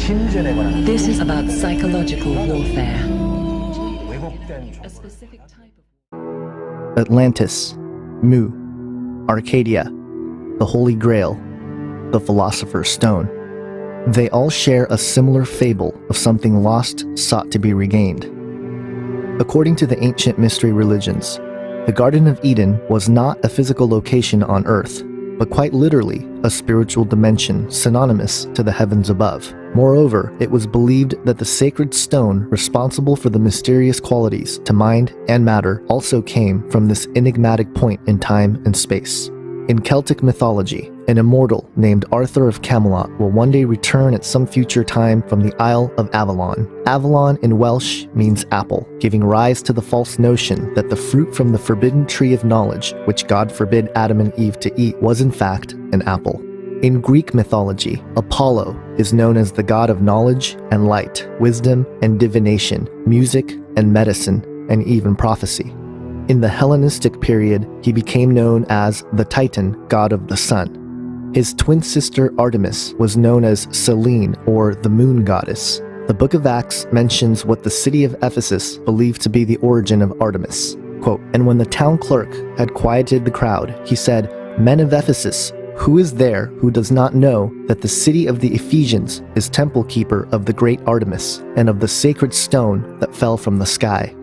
This is about psychological warfare. A specific type of Atlantis, Mu, Arcadia, the Holy Grail, the Philosopher's Stone. They all share a similar fable of something lost sought to be regained. According to the ancient mystery religions, the Garden of Eden was not a physical location on Earth, but quite literally a spiritual dimension synonymous to the heavens above. Moreover, it was believed that the sacred stone responsible for the mysterious qualities to mind and matter also came from this enigmatic point in time and space. In Celtic mythology, an immortal named Arthur of Camelot will one day return at some future time from the Isle of Avalon. Avalon in Welsh means apple, giving rise to the false notion that the fruit from the forbidden tree of knowledge, which God forbid Adam and Eve to eat, was in fact an apple. In Greek mythology, Apollo is known as the god of knowledge and light, wisdom and divination, music and medicine, and even prophecy. In the Hellenistic period, he became known as the Titan, god of the sun. His twin sister Artemis was known as Selene, or the moon goddess. The Book of Acts mentions what the city of Ephesus believed to be the origin of Artemis. Quote, "And when the town clerk had quieted the crowd, he said, 'Men of Ephesus, who is there who does not know that the city of the Ephesians is temple keeper of the great Artemis, and of the sacred stone that fell from the sky?'"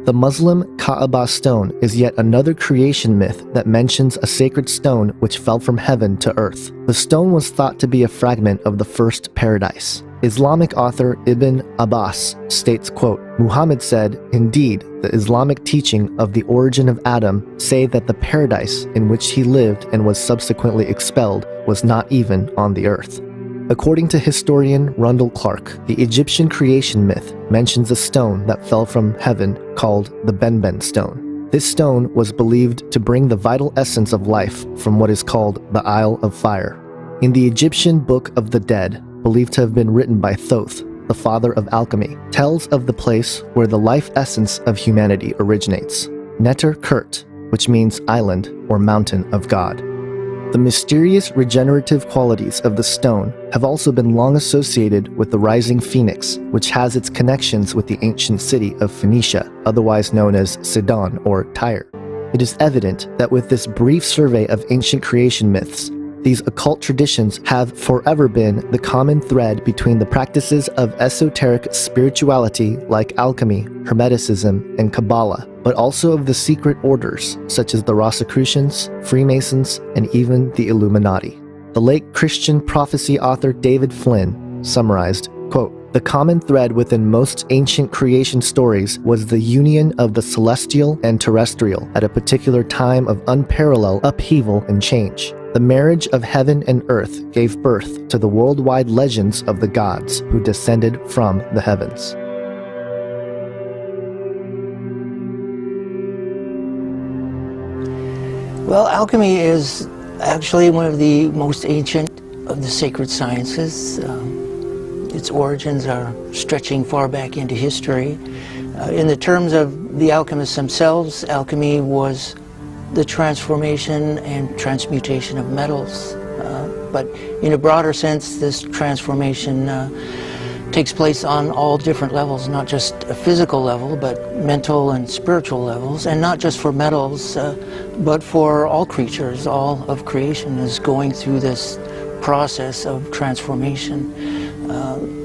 The Muslim Kaaba stone is yet another creation myth that mentions a sacred stone which fell from heaven to earth. The stone was thought to be a fragment of the first paradise. Islamic author Ibn Abbas states, quote, "Muhammad said, 'Indeed, the Islamic teaching of the origin of Adam say that the paradise in which he lived and was subsequently expelled was not even on the earth.'" According to historian Rundle Clark, the Egyptian creation myth mentions a stone that fell from heaven called the Benben stone. This stone was believed to bring the vital essence of life from what is called the Isle of Fire. In the Egyptian Book of the Dead, believed to have been written by Thoth, the father of alchemy, tells of the place where the life essence of humanity originates, Neter Kurt, which means island or mountain of God. The mysterious regenerative qualities of the stone have also been long associated with the rising phoenix, which has its connections with the ancient city of Phoenicia, otherwise known as Sidon or Tyre. It is evident that with this brief survey of ancient creation myths, these occult traditions have forever been the common thread between the practices of esoteric spirituality like alchemy, Hermeticism, and Kabbalah, but also of the secret orders such as the Rosicrucians, Freemasons, and even the Illuminati. The late Christian prophecy author David Flynn summarized, quote, "The common thread within most ancient creation stories was the union of the celestial and terrestrial at a particular time of unparalleled upheaval and change. The marriage of heaven and earth gave birth to the worldwide legends of the gods who descended from the heavens." Well, alchemy is actually one of the most ancient of the sacred sciences. Its origins are stretching far back into history. In the terms of the alchemists themselves, alchemy was the transformation and transmutation of metals. But in a broader sense, this transformation takes place on all different levels, not just a physical level, but mental and spiritual levels, and not just for metals, but for all creatures. All of creation is going through this process of transformation.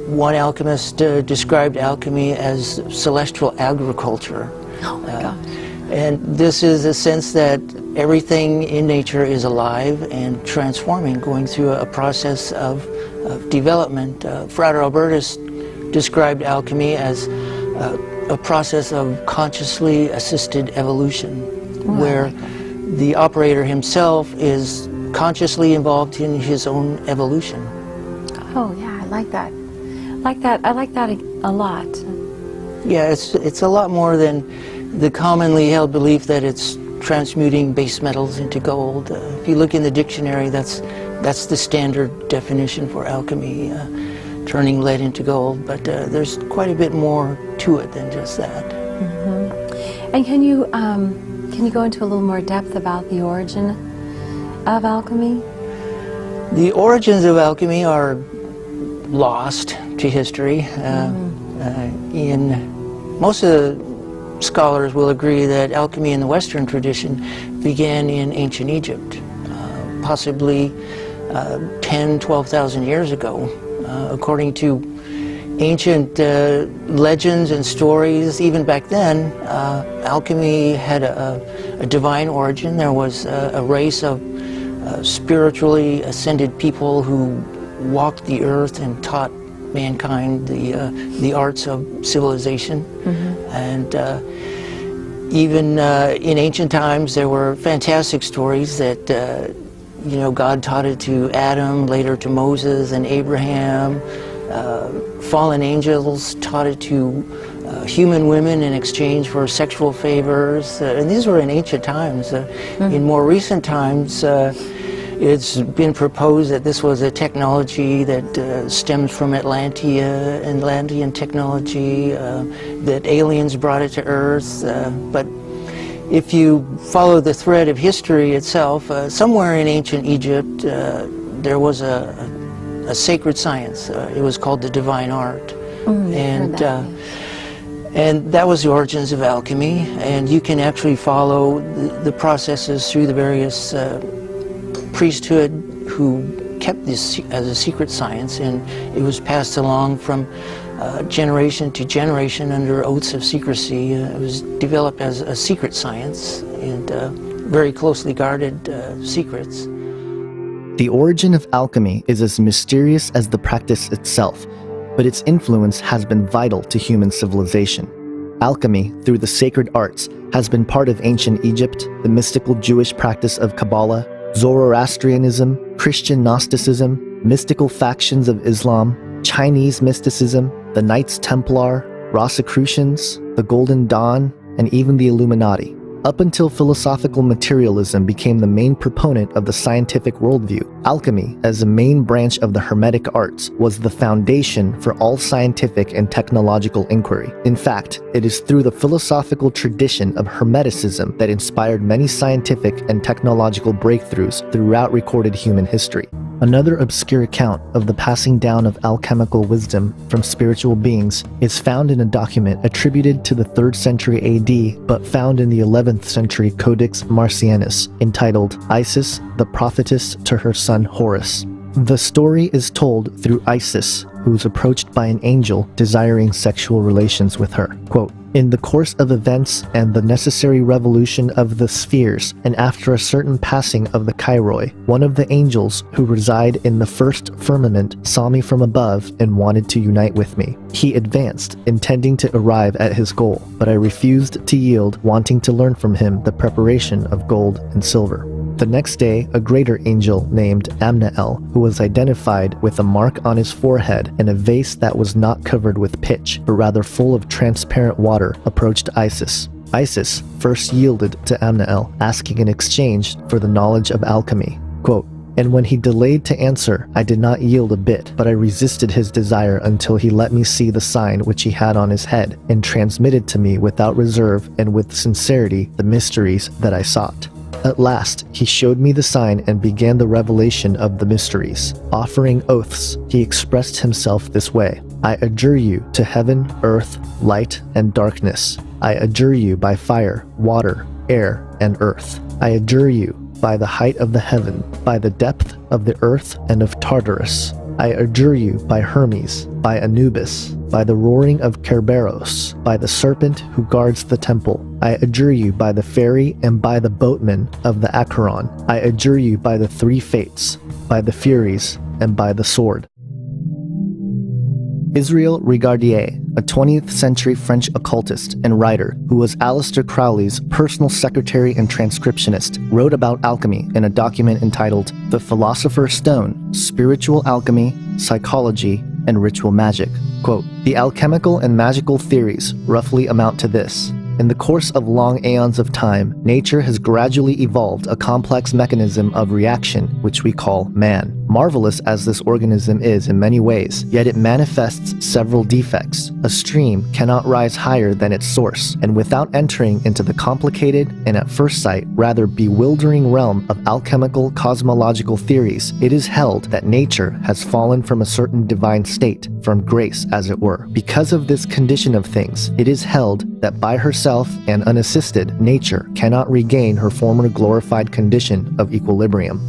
One alchemist described alchemy as celestial agriculture. Oh my God. And this is a sense that everything in nature is alive and transforming, going through a process of development. Frater Albertus described alchemy as a process of consciously assisted evolution, where the operator himself is consciously involved in his own evolution. Oh yeah, I like that. I like that a lot. Yeah, it's a lot more than the commonly held belief that it's transmuting base metals into gold. If you look in the dictionary, that's the standard definition for alchemy, turning lead into gold. But there's quite a bit more to it than just that. Mm-hmm. And can you go into a little more depth about the origin of alchemy? The origins of alchemy are lost to history. Most of the scholars will agree that alchemy in the Western tradition began in ancient Egypt, possibly 10, 12,000 years ago. According to ancient legends and stories, even back then, alchemy had a divine origin. There was a race of spiritually ascended people who walked the earth and taught mankind the arts of civilization. And even in ancient times, there were fantastic stories that God taught it to Adam, later to Moses and Abraham. Fallen angels taught it to human women in exchange for sexual favors. And these were in ancient times. In more recent times, it's been proposed that this was a technology that stems from Atlantean technology, that aliens brought it to Earth. But if you follow the thread of history itself, somewhere in ancient Egypt, there was a sacred science. It was called the divine art. And that was the origins of alchemy. And you can actually follow the processes through the various priesthood who kept this as a secret science, and it was passed along from generation to generation under oaths of secrecy. It was developed as a secret science and very closely guarded secrets. The origin of alchemy is as mysterious as the practice itself, but its influence has been vital to human civilization. Alchemy, through the sacred arts, has been part of ancient Egypt, the mystical Jewish practice of Kabbalah, Zoroastrianism, Christian Gnosticism, mystical factions of Islam, Chinese mysticism, the Knights Templar, Rosicrucians, the Golden Dawn, and even the Illuminati. Up until philosophical materialism became the main proponent of the scientific worldview, alchemy, as a main branch of the Hermetic arts, was the foundation for all scientific and technological inquiry. In fact, it is through the philosophical tradition of Hermeticism that inspired many scientific and technological breakthroughs throughout recorded human history. Another obscure account of the passing down of alchemical wisdom from spiritual beings is found in a document attributed to the 3rd century AD, but found in the 11th century Codex Marcianus, entitled Isis, the Prophetess to her son Horus. The story is told through Isis, who is approached by an angel desiring sexual relations with her. Quote, "In the course of events and the necessary revolution of the spheres, and after a certain passing of the Kairoi, one of the angels who reside in the first firmament saw me from above and wanted to unite with me. He advanced, intending to arrive at his goal, but I refused to yield, wanting to learn from him the preparation of gold and silver. The next day, a greater angel named Amnael, who was identified with a mark on his forehead and a vase that was not covered with pitch, but rather full of transparent water, approached Isis. Isis first yielded to Amnael, asking in exchange for the knowledge of alchemy. Quote, "And when he delayed to answer, I did not yield a bit, but I resisted his desire until he let me see the sign which he had on his head, and transmitted to me without reserve and with sincerity the mysteries that I sought. At last, he showed me the sign and began the revelation of the mysteries. Offering oaths, he expressed himself this way: I adjure you to heaven, earth, light, and darkness. I adjure you by fire, water, air, and earth. I adjure you by the height of the heaven, by the depth of the earth and of Tartarus. I adjure you by Hermes, by Anubis, by the roaring of Kerberos, by the serpent who guards the temple. I adjure you by the ferry and by the boatmen of the Acheron. I adjure you by the 3 fates, by the Furies, and by the sword." Israel Regardier, a 20th century French occultist and writer who was Aleister Crowley's personal secretary and transcriptionist, wrote about alchemy in a document entitled The Philosopher's Stone, Spiritual Alchemy, Psychology, and Ritual Magic. Quote, "The alchemical and magical theories roughly amount to this. In the course of long aeons of time, nature has gradually evolved a complex mechanism of reaction which we call man. Marvelous as this organism is in many ways, yet it manifests several defects. A stream cannot rise higher than its source, and without entering into the complicated and at first sight rather bewildering realm of alchemical cosmological theories, it is held that nature has fallen from a certain divine state, from grace as it were. Because of this condition of things, it is held that by herself and unassisted, nature cannot regain her former glorified condition of equilibrium.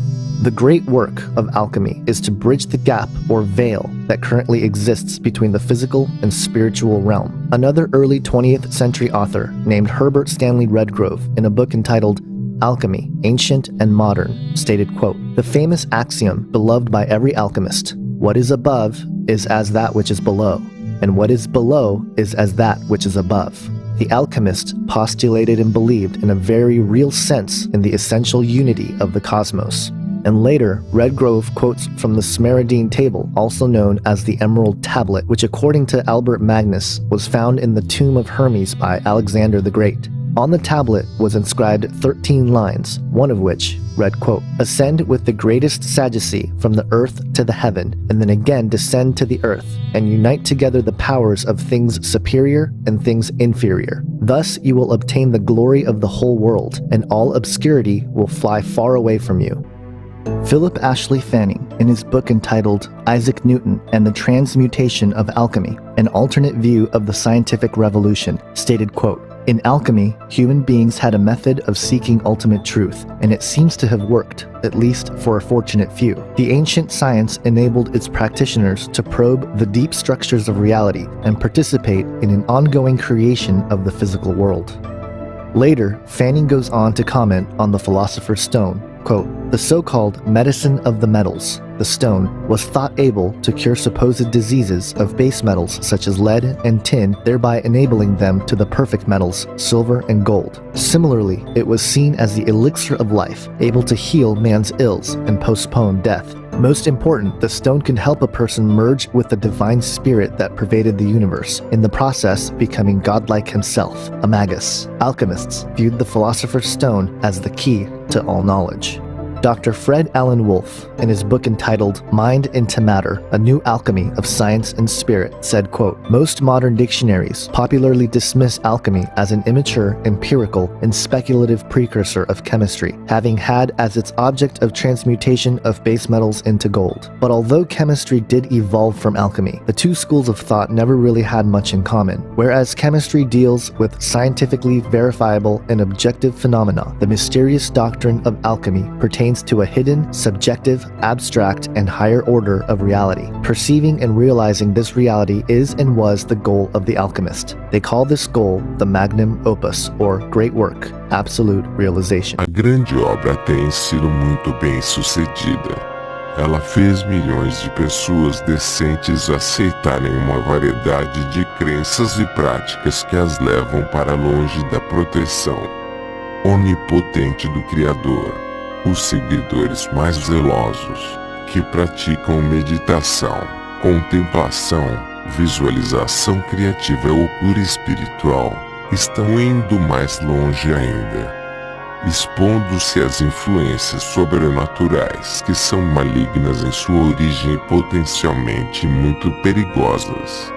The great work of alchemy is to bridge the gap or veil that currently exists between the physical and spiritual realm. Another early 20th century author named Herbert Stanley Redgrove, in a book entitled Alchemy, Ancient and Modern, stated, quote, "The famous axiom beloved by every alchemist, what is above is as that which is below, and what is below is as that which is above." The alchemist postulated and believed in a very real sense in the essential unity of the cosmos. And later, Redgrove quotes from the Smaradine Table, also known as the Emerald Tablet, which according to Albert Magnus was found in the tomb of Hermes by Alexander the Great. On the tablet was inscribed 13 lines, one of which read, quote, "Ascend with the greatest sagacity from the earth to the heaven, and then again descend to the earth, and unite together the powers of things superior and things inferior. Thus you will obtain the glory of the whole world, and all obscurity will fly far away from you." Philip Ashley Fanning, in his book entitled Isaac Newton and the Transmutation of Alchemy, an alternate view of the scientific revolution, stated, quote, "In alchemy, human beings had a method of seeking ultimate truth, and it seems to have worked, at least for a fortunate few. The ancient science enabled its practitioners to probe the deep structures of reality and participate in an ongoing creation of the physical world." Later, Fanning goes on to comment on the Philosopher's Stone, quote, "The so-called medicine of the metals, the stone, was thought able to cure supposed diseases of base metals such as lead and tin, thereby enabling them to the perfect metals, silver and gold. Similarly, it was seen as the elixir of life, able to heal man's ills and postpone death. Most important, the stone can help a person merge with the divine spirit that pervaded the universe, in the process becoming godlike himself, a magus. Alchemists viewed the Philosopher's Stone as the key to all knowledge." Dr. Fred Alan Wolfe, in his book entitled Mind into Matter, A New Alchemy of Science and Spirit, said, quote, "Most modern dictionaries popularly dismiss alchemy as an immature, empirical, and speculative precursor of chemistry, having had as its object of transmutation of base metals into gold. But although chemistry did evolve from alchemy, the two schools of thought never really had much in common. Whereas chemistry deals with scientifically verifiable and objective phenomena, the mysterious doctrine of alchemy pertains to a hidden, subjective, abstract, and higher order of reality. Perceiving and realizing this reality is and was the goal of the alchemist. They call this goal the magnum opus, or great work, absolute realization. A grande obra tem sido muito bem sucedida. Ela fez milhões de pessoas decentes aceitarem uma variedade de crenças e práticas que as levam para longe da proteção onipotente do Criador. Os seguidores mais zelosos, que praticam meditação, contemplação, visualização criativa ou cura espiritual, estão indo mais longe ainda, expondo-se às influências sobrenaturais que são malignas em sua origem e potencialmente muito perigosas.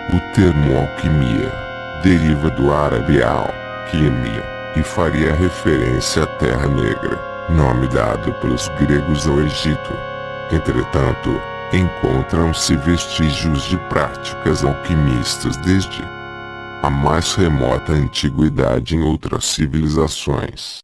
O termo alquimia deriva do árabe al, químia, e faria referência à Terra Negra, nome dado pelos gregos ao Egito. Entretanto, encontram-se vestígios de práticas alquimistas desde a mais remota antiguidade em outras civilizações.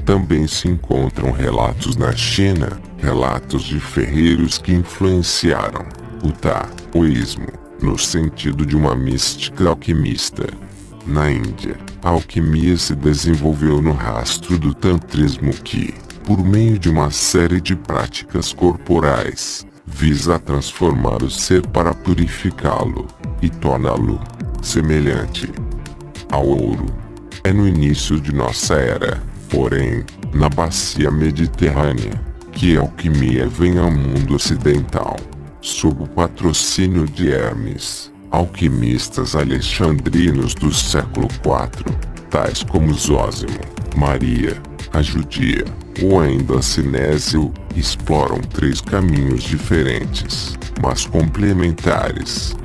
Também se encontram relatos na China, relatos de ferreiros que influenciaram o taoísmo, no sentido de uma mística alquimista. Na Índia, a alquimia se desenvolveu no rastro do tantrismo que, por meio de uma série de práticas corporais, visa transformar o ser para purificá-lo e torná-lo semelhante ao ouro. É no início de nossa era, porém, na bacia mediterrânea, que a alquimia vem ao mundo ocidental, sob o patrocínio de Hermes, alquimistas alexandrinos do século IV, tais como Zósimo, Maria, a Judia, ou ainda Sinésio, exploram três caminhos diferentes, mas complementares.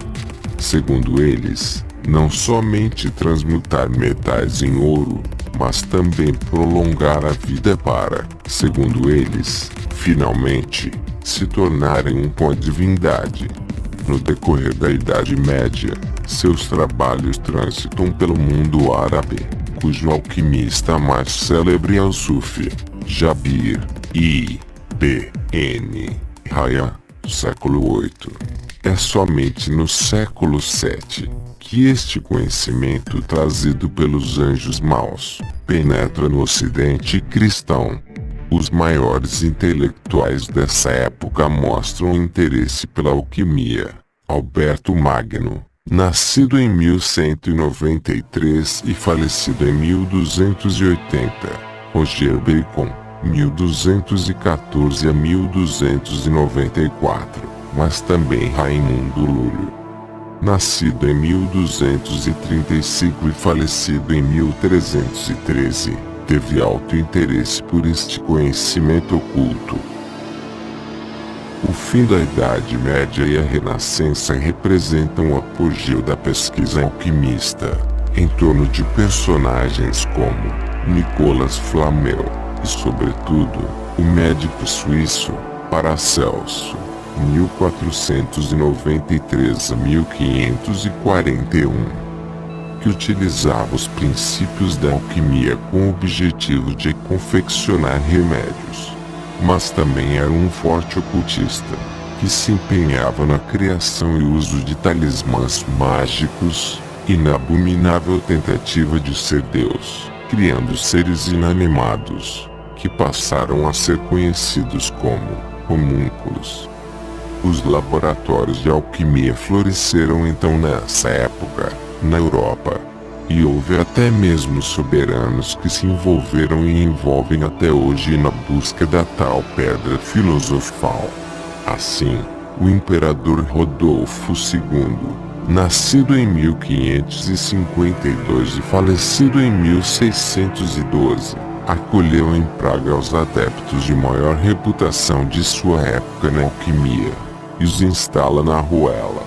Segundo eles, não somente transmutar metais em ouro, mas também prolongar a vida para, segundo eles, finalmente, se tornarem com a divindade. No decorrer da Idade Média, seus trabalhos transitam pelo mundo árabe, cujo alquimista mais célebre é o Sufi, Jabir ibn Hayyan, século VIII. É somente no século VII que este conhecimento trazido pelos anjos maus penetra no ocidente cristão. Os maiores intelectuais dessa época mostram interesse pela alquimia. Alberto Magno, nascido em 1193 e falecido em 1280. Roger Bacon, 1214 a 1294, mas também Raimundo Lúlio, nascido em 1235 e falecido em 1313, teve alto interesse por este conhecimento oculto. O fim da Idade Média e a Renascença representam o apogeu da pesquisa alquimista, em torno de personagens como Nicolas Flamel e, sobretudo, o médico suíço Paracelso, 1493 a 1541, que utilizava os princípios da alquimia com o objetivo de confeccionar remédios. mas também era um forte ocultista, que se empenhava na criação e uso de talismãs mágicos, e na abominável tentativa de ser Deus, criando seres inanimados, que passaram a ser conhecidos como homúnculos. Os laboratórios de alquimia floresceram então nessa época, na Europa, e houve até mesmo soberanos que se envolveram e envolvem até hoje na busca da tal pedra filosofal. Assim, o imperador Rodolfo II, nascido em 1552 e falecido em 1612, acolheu em Praga os adeptos de maior reputação de sua época na alquimia, e os instala na Ruela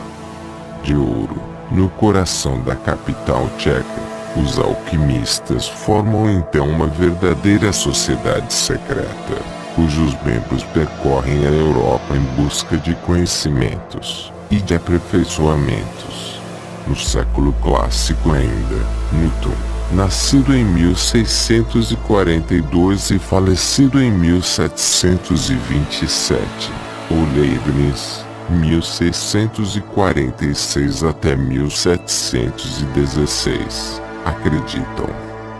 de Ouro, no coração da capital tcheca. Os alquimistas formam então uma verdadeira sociedade secreta, cujos membros percorrem a Europa em busca de conhecimentos e de aperfeiçoamentos. No século clássico ainda, Newton, nascido em 1642 e falecido em 1727, ou Leibniz, 1646 até 1716, acreditam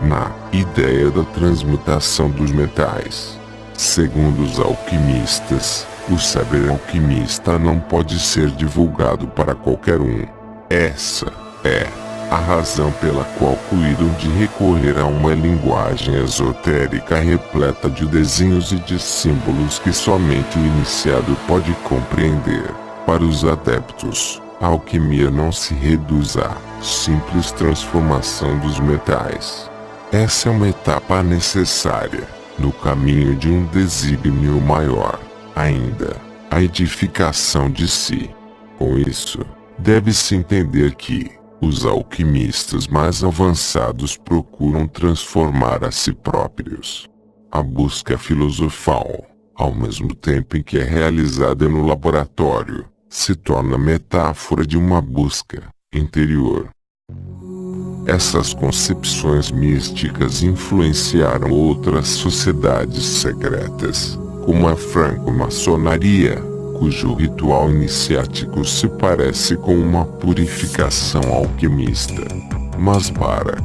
na ideia da transmutação dos metais. Segundo os alquimistas, o saber alquimista não pode ser divulgado para qualquer um. Essa é a razão pela qual cuidam de recorrer a uma linguagem esotérica repleta de desenhos e de símbolos que somente o iniciado pode compreender. Para os adeptos, a alquimia não se reduz à simples transformação dos metais. Essa é uma etapa necessária no caminho de um desígnio maior, ainda, a edificação de si. Com isso, deve-se entender que os alquimistas mais avançados procuram transformar a si próprios. A busca filosofal, ao mesmo tempo em que é realizada no laboratório, se torna metáfora de uma busca interior. Essas concepções místicas influenciaram outras sociedades secretas, como a franco-maçonaria, cujo ritual iniciático se parece com uma purificação alquimista. Mas para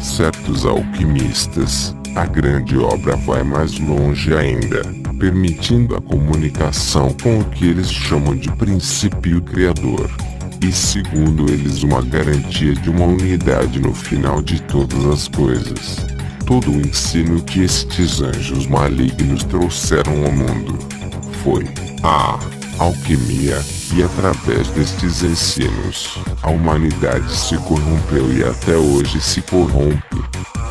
certos alquimistas, a grande obra vai mais longe ainda, permitindo a comunicação com o que eles chamam de princípio criador, e segundo eles uma garantia de uma unidade no final de todas as coisas. Todo o ensino que estes anjos malignos trouxeram ao mundo foi a alquimia, e através destes ensinos, a humanidade se corrompeu e até hoje se corrompe.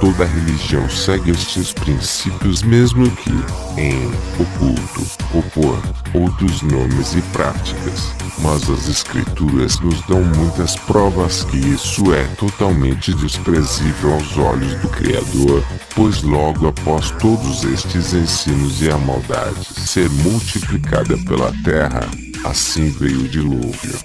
Toda religião segue estes princípios, mesmo que, em oculto, opor outros nomes e práticas. Mas as escrituras nos dão muitas provas que isso é totalmente desprezível aos olhos do Criador, pois logo após todos estes ensinos e a maldade ser multiplicada pela terra, assim veio o dilúvio.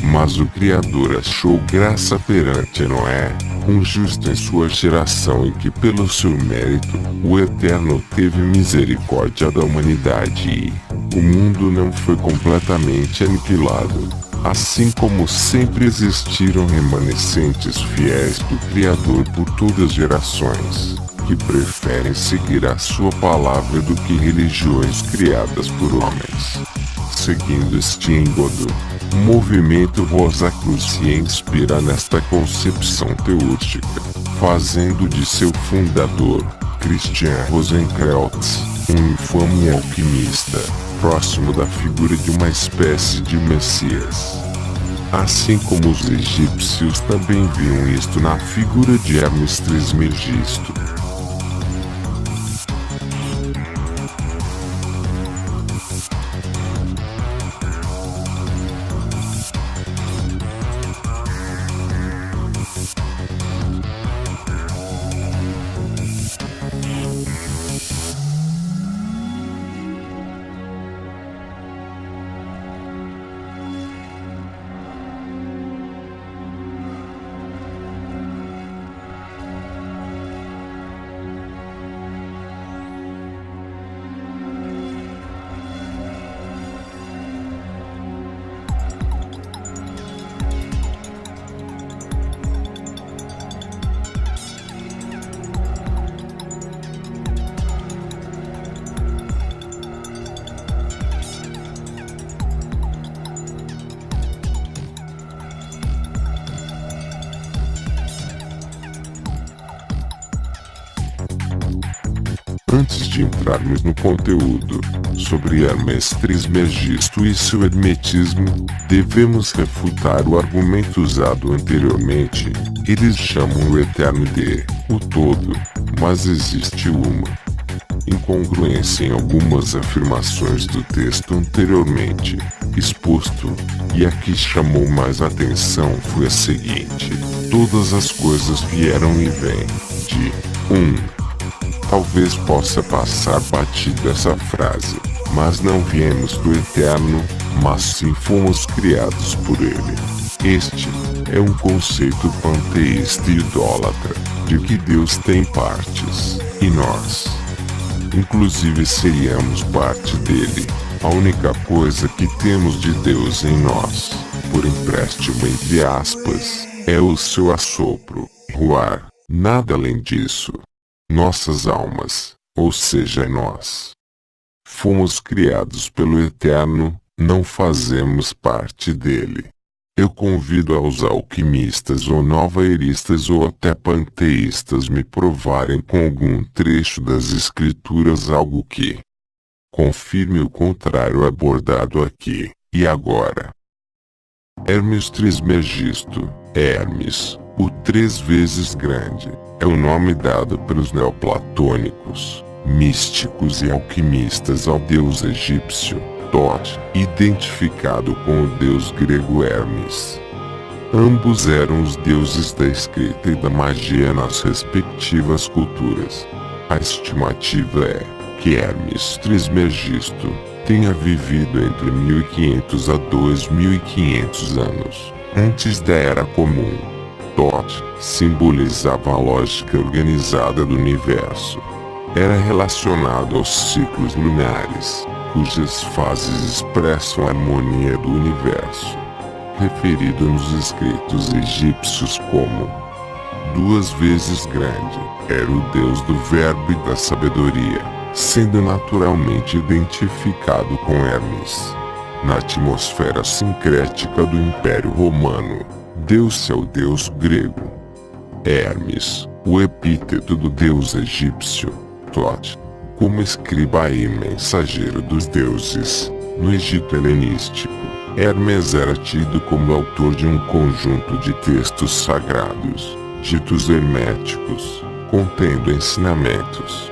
Mas o Criador achou graça perante Noé, um justo em sua geração, e que pelo seu mérito, o Eterno teve misericórdia da humanidade e o mundo não foi completamente aniquilado. Assim como sempre existiram remanescentes fiéis do Criador por todas as gerações, que preferem seguir a sua palavra do que religiões criadas por homens. Seguindo este êngodo, o movimento Rosa Cruz se inspira nesta concepção teúrgica, fazendo de seu fundador, Christian Rosenkreutz, um infame alquimista, próximo da figura de uma espécie de Messias. Assim como os egípcios também viam isto na figura de Hermes Trismegisto. Antes de entrarmos no conteúdo sobre Hermes Trismegisto e seu hermetismo, devemos refutar o argumento usado anteriormente. Eles chamam o Eterno de o Todo, mas existe uma incongruência em algumas afirmações do texto anteriormente exposto, e a que chamou mais atenção foi a seguinte: todas as coisas vieram e vêm de 1. Talvez possa passar batido essa frase, mas não viemos do Eterno, mas sim fomos criados por Ele. Este é um conceito panteísta e idólatra, de que Deus tem partes, e nós, inclusive, seríamos parte dele. A única coisa que temos de Deus em nós, por empréstimo entre aspas, é o seu assopro, ruar, nada além disso. Nossas almas, ou seja, nós, fomos criados pelo Eterno, não fazemos parte dele. Eu convido aos alquimistas ou novaeristas ou até panteístas me provarem com algum trecho das Escrituras algo que confirme o contrário abordado aqui e agora. Hermes Trismegisto, Hermes, o 3 vezes grande, é o nome dado pelos neoplatônicos, místicos e alquimistas ao deus egípcio, Thoth, identificado com o deus grego Hermes. Ambos eram os deuses da escrita e da magia nas respectivas culturas. A estimativa é que Hermes Trismegisto tenha vivido entre 1500 a 2500 anos, antes da Era Comum. Thoth simbolizava a lógica organizada do universo. Era relacionado aos ciclos lunares, cujas fases expressam a harmonia do universo. Referido nos escritos egípcios como 2 vezes grande, era o deus do verbo e da sabedoria, sendo naturalmente identificado com Hermes. Na atmosfera sincrética do Império Romano, Deus é o deus grego. Hermes, o epíteto do deus egípcio, Thoth, como escriba e mensageiro dos deuses, no Egito helenístico. Hermes era tido como autor de um conjunto de textos sagrados, ditos herméticos, contendo ensinamentos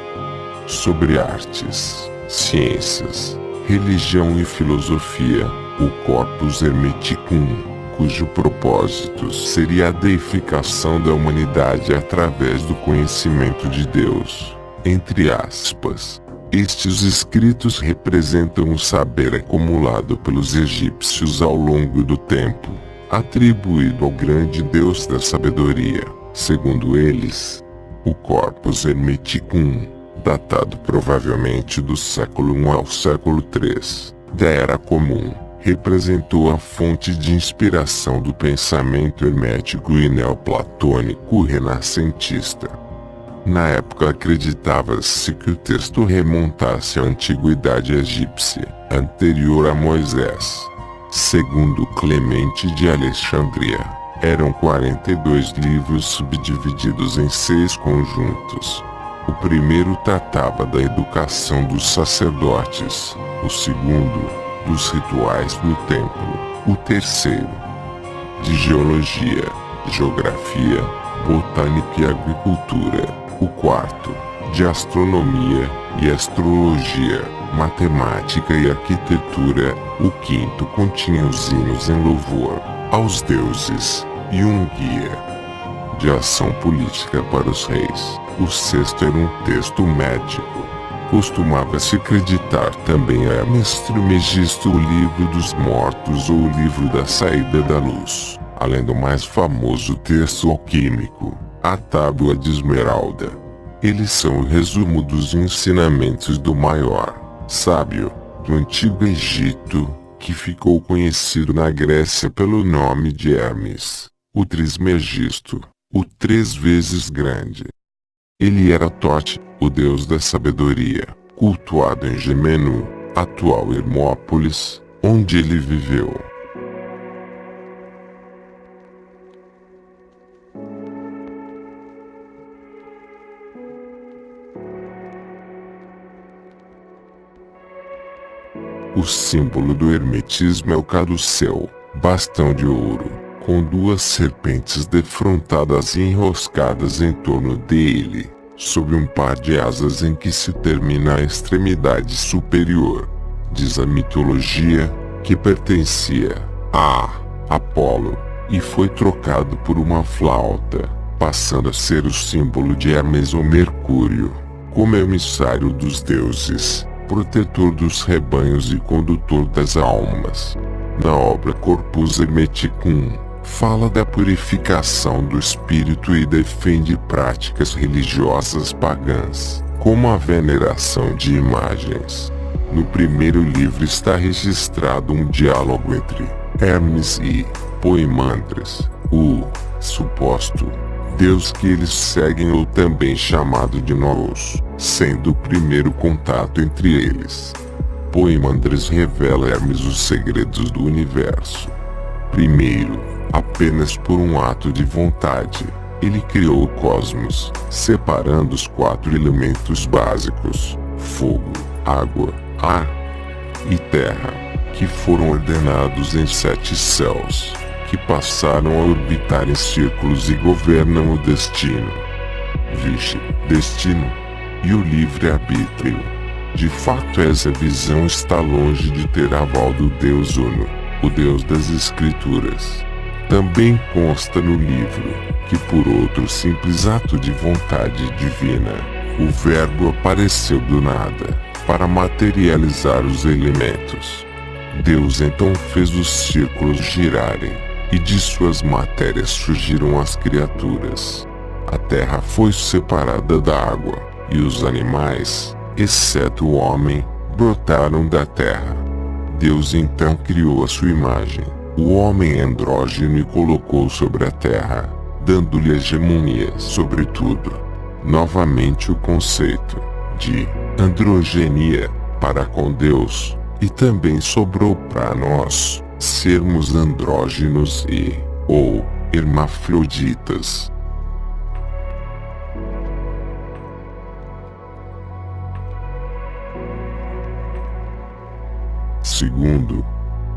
sobre artes, ciências, religião e filosofia, o Corpus Hermeticum, cujo propósito seria a deificação da humanidade através do conhecimento de Deus. Entre aspas, estes escritos representam o saber acumulado pelos egípcios ao longo do tempo, atribuído ao grande Deus da sabedoria. Segundo eles, o Corpus Hermeticum, datado provavelmente do século I ao século III da Era Comum, representou a fonte de inspiração do pensamento hermético e neoplatônico renascentista. Na época acreditava-se que o texto remontasse à antiguidade egípcia, anterior a Moisés. Segundo Clemente de Alexandria, eram 42 livros subdivididos em 6 conjuntos. O primeiro tratava da educação dos sacerdotes, o segundo, dos rituais no templo, o terceiro, de geologia, geografia, botânica e agricultura, o quarto, de astronomia e astrologia, matemática e arquitetura, o quinto continha os hinos em louvor aos deuses e um guia de ação política para os reis. O sexto era um texto médico. Costumava-se acreditar também a Hermes Trismegisto, o livro dos mortos ou o livro da saída da luz, além do mais famoso texto alquímico, a Tábua de Esmeralda. Eles são o resumo dos ensinamentos do maior sábio do Antigo Egito, que ficou conhecido na Grécia pelo nome de Hermes, o Trismegisto, o 3 vezes grande. Ele era Thoth, o deus da sabedoria, cultuado em Gemenu, atual Hermópolis, onde ele viveu. O símbolo do hermetismo é o caduceu, bastão de ouro, com duas serpentes defrontadas e enroscadas em torno dele, sob um par de asas em que se termina a extremidade superior. Diz a mitologia que pertencia a Apolo e foi trocado por uma flauta, passando a ser o símbolo de Hermes ou Mercúrio, como emissário dos deuses, protetor dos rebanhos e condutor das almas. Na obra Corpus Hermeticum, fala da purificação do espírito e defende práticas religiosas pagãs, como a veneração de imagens. No primeiro livro está registrado um diálogo entre Hermes e Poimandres, o suposto deus que eles seguem, ou também chamado de Nous, sendo o primeiro contato entre eles. Poimandres revela a Hermes os segredos do universo. Primeiro, apenas por um ato de vontade, ele criou o cosmos, separando os 4 elementos básicos: fogo, água, ar e terra, que foram ordenados em 7 céus, que passaram a orbitar em círculos e governam o destino. Vixe, destino e o livre-arbítrio. De fato, essa visão está longe de ter aval do Deus Uno, o Deus das Escrituras. Também consta no livro que, por outro simples ato de vontade divina, o Verbo apareceu do nada para materializar os elementos. Deus então fez os círculos girarem, e de suas matérias surgiram as criaturas. A terra foi separada da água, e os animais, exceto o homem, brotaram da terra. Deus então criou a sua imagem, o homem andrógeno, e colocou sobre a terra, dando-lhe hegemonia sobre tudo. Novamente o conceito de androgenia para com Deus, e também sobrou para nós sermos andrógenos ou hermafroditas. Segundo,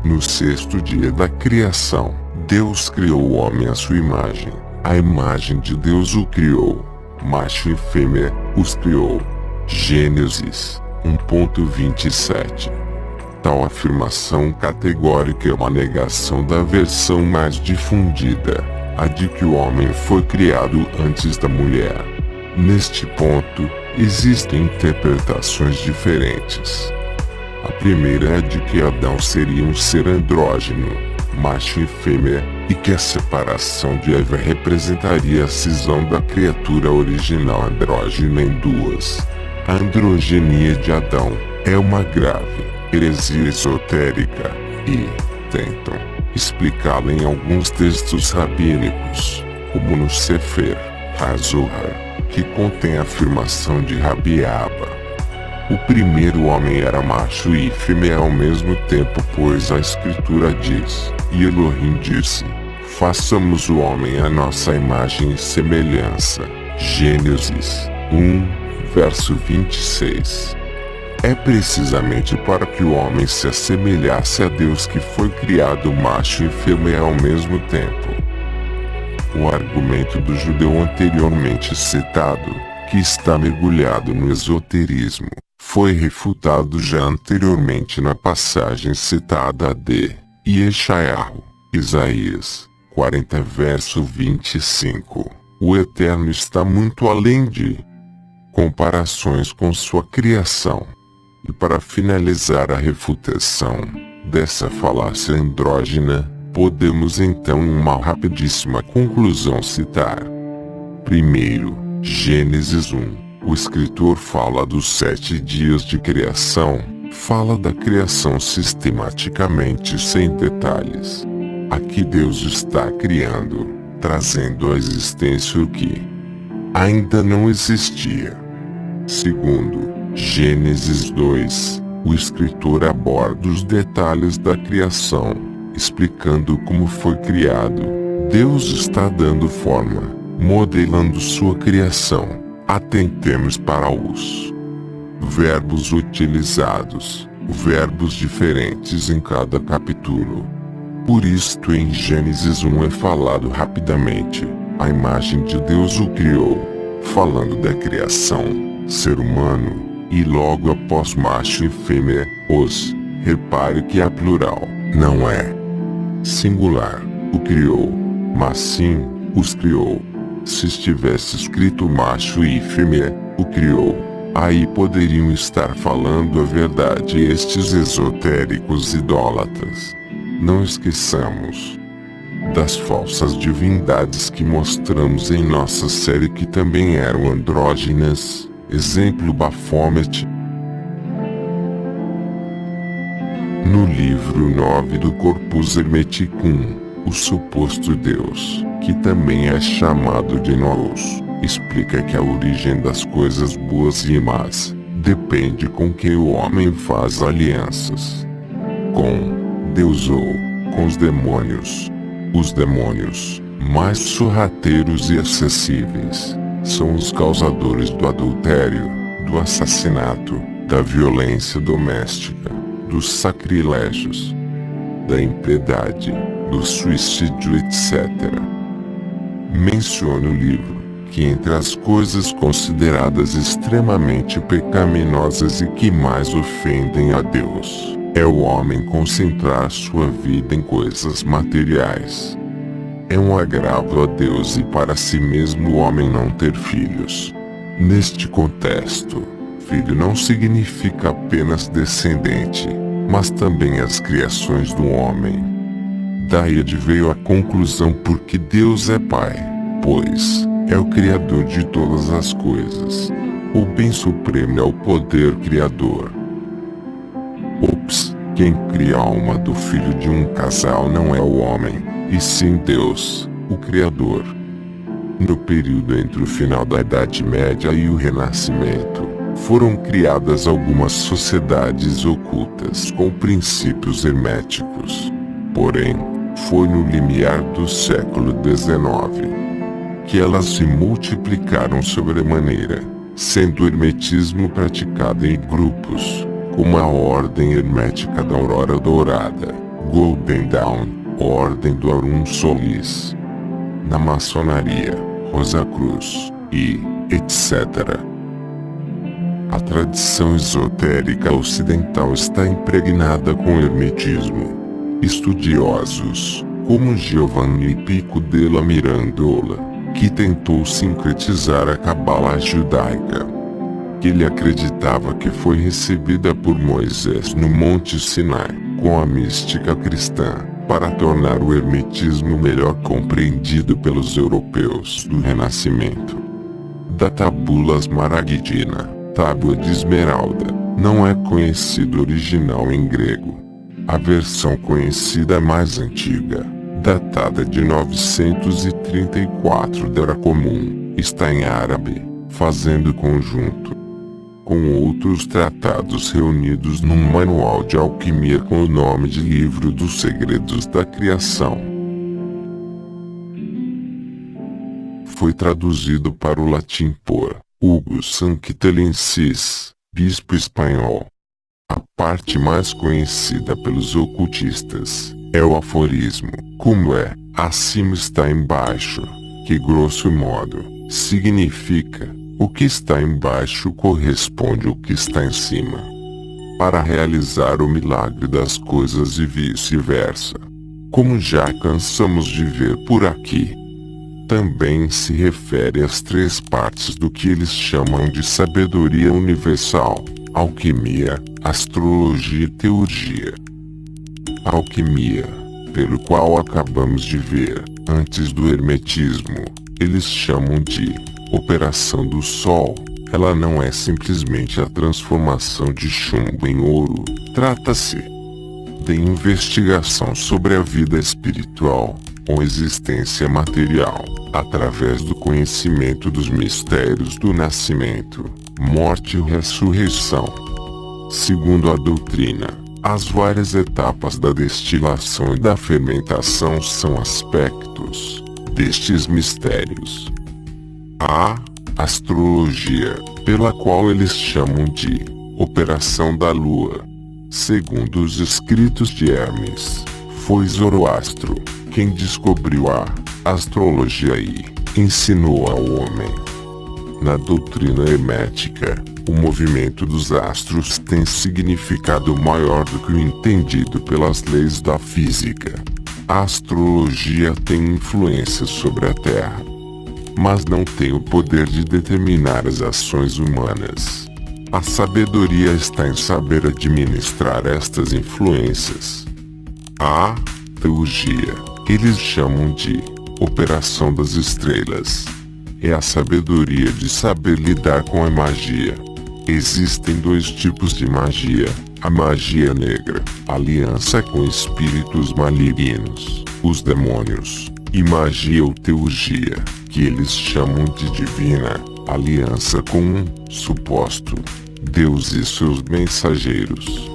no 6º dia da criação, Deus criou o homem à sua imagem. A imagem de Deus o criou, macho e fêmea os criou. Gênesis 1:27. Tal afirmação categórica é uma negação da versão mais difundida, a de que o homem foi criado antes da mulher. Neste ponto, existem interpretações diferentes. A primeira é de que Adão seria um ser andrógeno, macho e fêmea, e que a separação de Eva representaria a cisão da criatura original andrógena em duas. A androgenia de Adão é uma grave heresia esotérica e tentam explicá-la em alguns textos rabínicos, como no Sefer HaZohar, que contém a afirmação de Rabi Abba. O primeiro homem era macho e fêmea ao mesmo tempo, pois a escritura diz, e Elohim disse, façamos o homem à nossa imagem e semelhança. Gênesis 1:26. É precisamente para que o homem se assemelhasse a Deus que foi criado macho e fêmea ao mesmo tempo. O argumento do judeu anteriormente citado, que está mergulhado no esoterismo, foi refutado já anteriormente na passagem citada de Yeshayahu, Isaías 40:25. O Eterno está muito além de comparações com sua criação. E para finalizar a refutação dessa falácia andrógena, podemos então em uma rapidíssima conclusão citar. Primeiro, Gênesis 1. O escritor fala dos 7 dias de criação, fala da criação sistematicamente sem detalhes. Aqui Deus está criando, trazendo à existência o que ainda não existia. Segundo, Gênesis 2, o escritor aborda os detalhes da criação, explicando como foi criado. Deus está dando forma, modelando sua criação. Atentemos para os verbos utilizados. verbos diferentes em cada capítulo. Por isto em Gênesis 1 é falado rapidamente, a imagem de Deus o criou, falando da criação, ser humano, e logo após macho e fêmea, os. Repare que é plural, não é singular, o criou, mas sim, os criou. Se estivesse escrito macho e fêmea, o criou, aí poderiam estar falando a verdade estes esotéricos idólatras. Não esqueçamos das falsas divindades que mostramos em nossa série que também eram andrógenas, exemplo Baphomet. No livro 9 do Corpus Hermeticum, o suposto Deus, que também é chamado de Nous, explica que a origem das coisas boas e más depende com que o homem faz alianças com Deus ou com os demônios. Os demônios, mais sorrateiros e acessíveis, são os causadores do adultério, do assassinato, da violência doméstica, dos sacrilégios, da impiedade, do suicídio, etc. Menciona o livro que entre as coisas consideradas extremamente pecaminosas e que mais ofendem a Deus, é o homem concentrar sua vida em coisas materiais. É um agravo a Deus e para si mesmo o homem não ter filhos. Neste contexto, filho não significa apenas descendente, mas também as criações do homem. Daí adveio a conclusão porque Deus é Pai, pois é o Criador de todas as coisas. O bem supremo é o poder criador. Ops, quem cria a alma do filho de um casal não é o homem, e sim Deus, o Criador. No período entre o final da Idade Média e o Renascimento, foram criadas algumas sociedades ocultas com princípios herméticos. Porém, foi no limiar do século XIX que elas se multiplicaram sobremaneira, sendo o hermetismo praticado em grupos, como a Ordem Hermética da Aurora Dourada, Golden Dawn, Ordem do Aurum Solis, na maçonaria, Rosa Cruz e etc. A tradição esotérica ocidental está impregnada com o hermetismo. Estudiosos, como Giovanni Pico della Mirandola, que tentou sincretizar a cabala judaica, que ele acreditava que foi recebida por Moisés no Monte Sinai, com a mística cristã, para tornar o hermetismo melhor compreendido pelos europeus do Renascimento. Da Tabula Smaragdina, Tábua de Esmeralda, não é conhecido o original em grego. A versão conhecida mais antiga, datada de 934 era comum, está em árabe, fazendo conjunto com outros tratados reunidos num manual de alquimia com o nome de Livro dos Segredos da Criação. Foi traduzido para o latim por Hugo Sanctelensis, bispo espanhol. A parte mais conhecida pelos ocultistas é o aforismo, como é, acima está embaixo, que grosso modo, significa, o que está embaixo corresponde ao que está em cima. Para realizar o milagre das coisas e vice-versa. Como já cansamos de ver por aqui. Também se refere às três partes do que eles chamam de sabedoria universal, alquimia, astrologia e teurgia. A alquimia, pelo qual acabamos de ver, antes do hermetismo, eles chamam de operação do Sol. Ela não é simplesmente a transformação de chumbo em ouro, trata-se de investigação sobre a vida espiritual, ou existência material, através do conhecimento dos mistérios do nascimento, morte e ressurreição. Segundo a doutrina, as várias etapas da destilação e da fermentação são aspectos destes mistérios. A astrologia, pela qual eles chamam de operação da lua, Segundo os escritos de Hermes, foi Zoroastro quem descobriu a astrologia e ensinou ao homem. Na doutrina hermética, o movimento dos astros tem significado maior do que o entendido pelas leis da física. A astrologia tem influência sobre a Terra, mas não tem o poder de determinar as ações humanas. A sabedoria está em saber administrar estas influências. A teurgia, eles chamam de operação das estrelas, é a sabedoria de saber lidar com a magia. Existem dois tipos de magia: a magia negra, aliança com espíritos malignos, os demônios, e magia ou teurgia, que eles chamam de divina, aliança com um suposto Deus e seus mensageiros.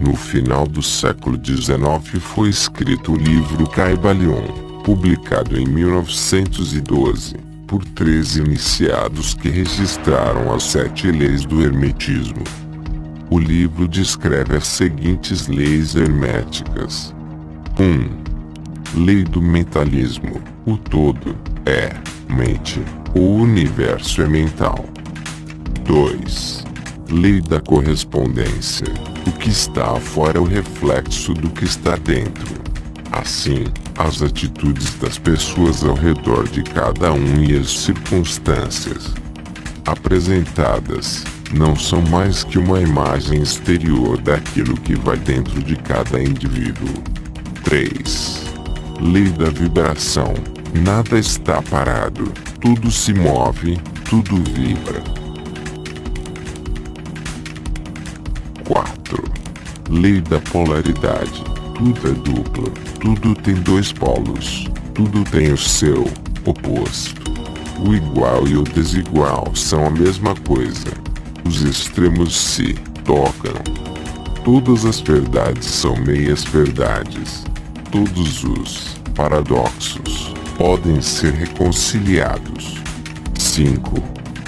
No final do século XIX foi escrito o livro Kybalion, publicado em 1912, por 13 iniciados que registraram as 7 leis do hermetismo. O livro descreve as seguintes leis herméticas. 1. Lei do mentalismo. O todo é mente. O universo é mental. 2. Lei da correspondência. O que está fora é o reflexo do que está dentro. Assim, as atitudes das pessoas ao redor de cada um e as circunstâncias apresentadas não são mais que uma imagem exterior daquilo que vai dentro de cada indivíduo. 3. Lei da vibração. Nada está parado. Tudo se move, tudo vibra. 4. Lei da polaridade. Tudo é duplo. Tudo tem dois polos. Tudo tem o seu oposto. O igual e o desigual são a mesma coisa. Os extremos se tocam. Todas as verdades são meias verdades. Todos os paradoxos podem ser reconciliados. 5.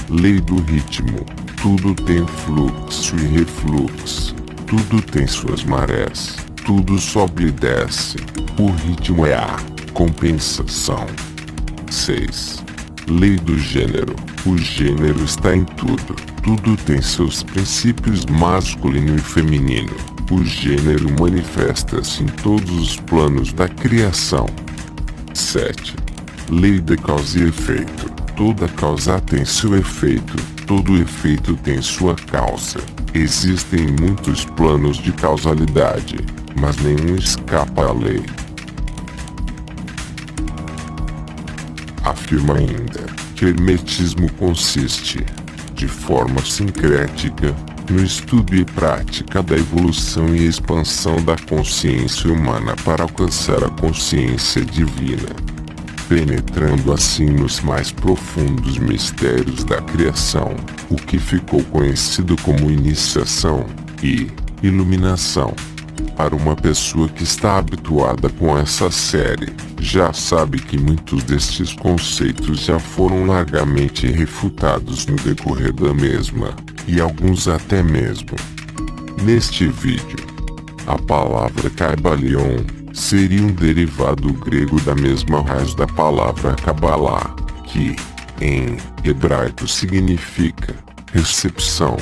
Lei do ritmo. Tudo tem fluxo e refluxo. Tudo tem suas marés. Tudo sobe e desce. O ritmo é a compensação. 6. Lei do gênero. O gênero está em tudo. Tudo tem seus princípios masculino e feminino. O gênero manifesta-se em todos os planos da criação. 7. Lei da causa e efeito. Toda causa tem seu efeito. Todo efeito tem sua causa. Existem muitos planos de causalidade, mas nenhum escapa à lei. Afirma ainda que o hermetismo consiste, de forma sincrética, no estudo e prática da evolução e expansão da consciência humana para alcançar a consciência divina, penetrando assim nos mais profundos mistérios da criação, o que ficou conhecido como iniciação e iluminação. Para uma pessoa que está habituada com essa série, já sabe que muitos destes conceitos já foram largamente refutados no decorrer da mesma, e alguns até mesmo. Neste vídeo, a palavra Kybalion seria um derivado grego da mesma raiz da palavra Kabbalah, que, em hebraico, significa recepção.